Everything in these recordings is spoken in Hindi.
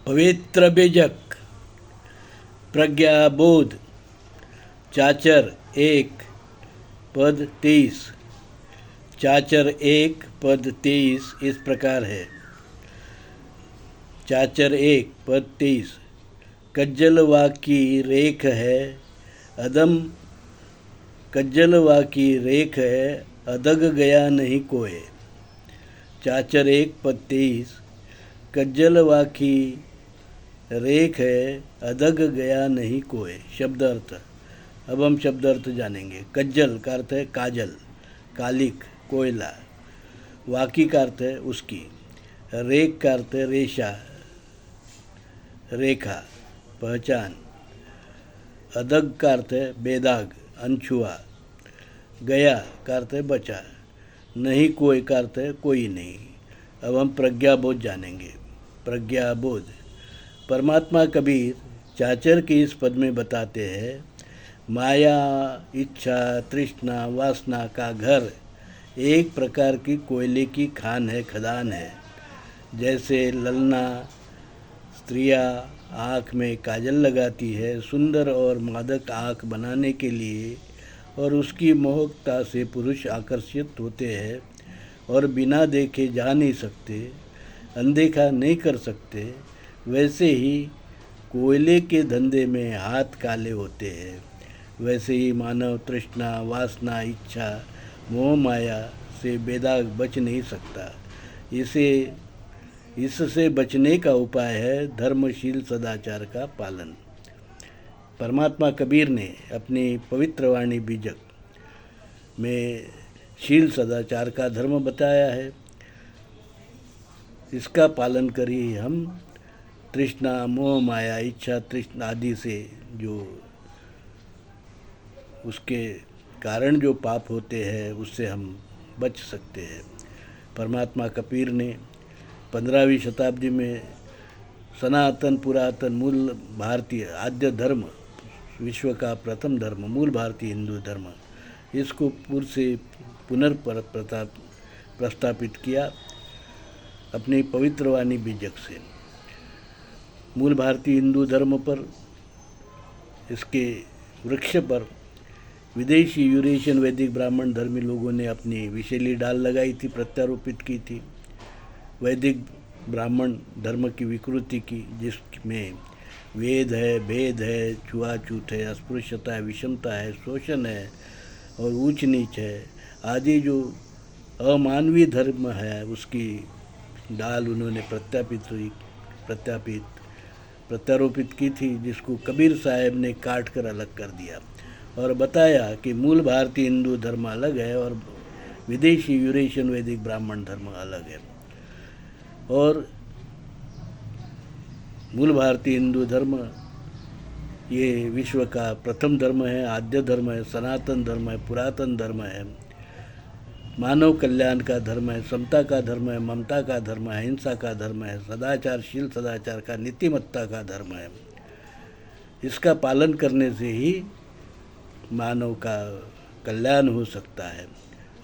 पवित्र बीजक प्रज्ञाबोध चाचर 1 पद 23। चाचर 1 पद 23 इस प्रकार है। चाचर 1 पद 23। कज्जलवा की रेख है अदम, कज्जलवा की रेख है अदग गया नहीं कोय। चाचर 1 पद 23। कज्जलवा की रेख है अदग गया नहीं कोय। शब्द अर्थ। अब हम शब्द अर्थ जानेंगे। कज्जल का अर्थ है काजल, कालिक, कोयला। वाकी का अर्थ है उसकी। रेख का अर्थ है रेशा, रेखा, पहचान। अदग का अर्थ है बेदाग, अनछुआ। गया का अर्थ है बचा। नहीं कोई का अर्थ है कोई नहीं। अब हम प्रज्ञाबोध जानेंगे। प्रज्ञाबोध। परमात्मा कबीर चाचर के इस पद में बताते हैं, माया, इच्छा, तृष्णा, वासना का घर एक प्रकार की कोयले की खान है, खदान है। जैसे ललना स्त्रियाँ आँख में काजल लगाती है सुंदर और मादक आँख बनाने के लिए, और उसकी मोहकता से पुरुष आकर्षित होते हैं और बिना देखे जा नहीं सकते, अनदेखा नहीं कर सकते, वैसे ही कोयले के धंधे में हाथ काले होते हैं। वैसे ही मानव तृष्णा, वासना, इच्छा, मोह माया से बेदाग बच नहीं सकता। इससे बचने का उपाय है धर्मशील सदाचार का पालन। परमात्मा कबीर ने अपनी पवित्र वाणी बीजक में शील सदाचार का धर्म बताया है। इसका पालन कर ही हम तृष्णा, मोह माया, इच्छा, तृष्णा आदि से जो उसके कारण जो पाप होते हैं उससे हम बच सकते हैं। परमात्मा कबीर ने 15वीं शताब्दी में सनातन पुरातन मूल भारतीय आद्य धर्म, विश्व का प्रथम धर्म, मूल भारतीय हिंदू धर्म, इसको प्रस्तापित किया अपनी पवित्र वाणी बीजक से। मूल भारतीय हिंदू धर्म पर, इसके वृक्ष पर विदेशी यूरेशियन वैदिक ब्राह्मण धर्मी लोगों ने अपनी विषैली डाल लगाई थी, प्रत्यारोपित की थी। वैदिक ब्राह्मण धर्म की विकृति की, जिसमें वेद है, भेद है, छुआछूत है, अस्पृश्यता है, विषमता है, शोषण है और ऊंच नीच है आदि जो अमानवीय धर्म है, उसकी डाल उन्होंने प्रत्यारोपित की थी, जिसको कबीर साहब ने काट कर अलग कर दिया और बताया कि मूल भारतीय हिंदू धर्म अलग है और विदेशी यूरेशियन वैदिक ब्राह्मण धर्म अलग है। और मूल भारतीय हिंदू धर्म ये विश्व का प्रथम धर्म है, आद्य धर्म है, सनातन धर्म है, पुरातन धर्म है, मानव कल्याण का धर्म है, समता का धर्म है, ममता का धर्म है, अहिंसा का धर्म है, सदाचारशील सदाचार का, नीतिमत्ता का धर्म है। इसका पालन करने से ही मानव का कल्याण हो सकता है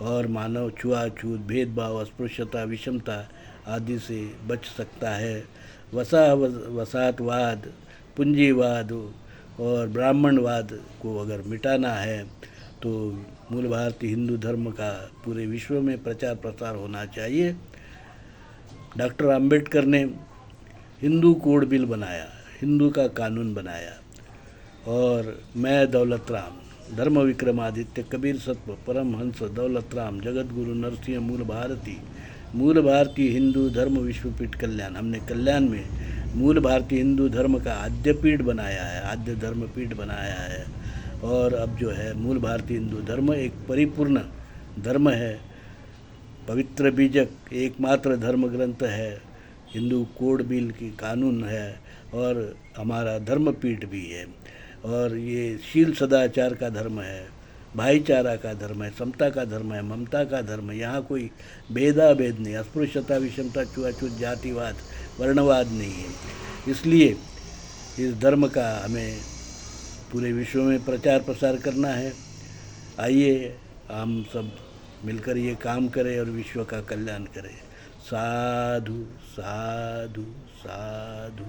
और मानव छुआछूत, भेदभाव, अस्पृश्यता, विषमता आदि से बच सकता है। वसाहतवाद, पूंजीवाद और ब्राह्मणवाद को अगर मिटाना है तो मूल भारतीय हिंदू धर्म का पूरे विश्व में प्रचार प्रसार होना चाहिए। डॉक्टर अंबेडकर ने हिंदू कोड बिल बनाया, हिंदू का कानून बनाया, और मैं दौलत राम, धर्म विक्रमादित्य, कबीर सत्व, परमहंस दौलत राम, जगत गुरु नरसिंह, मूल भारतीय हिंदू धर्म विश्वपीठ कल्याण, हमने कल्याण में मूल भारतीय हिंदू धर्म का आद्य पीठ बनाया है, आद्य धर्म पीठ बनाया है। और अब जो है मूल भारतीय हिंदू धर्म एक परिपूर्ण धर्म है, पवित्र बीजक एकमात्र धर्म ग्रंथ है, हिंदू कोड बिल की कानून है और हमारा धर्म पीठ भी है। और ये शील सदाचार का धर्म है, भाईचारा का धर्म है, समता का धर्म है, ममता का धर्म है। यहाँ कोई भेदाभेद नहीं, अस्पृश्यता, विषमता, छुआछूत, जातिवाद, वर्णवाद नहीं है। इसलिए इस धर्म का हमें पूरे विश्व में प्रचार प्रसार करना है। आइए हम सब मिलकर ये काम करें और विश्व का कल्याण करें। साधु साधु साधु।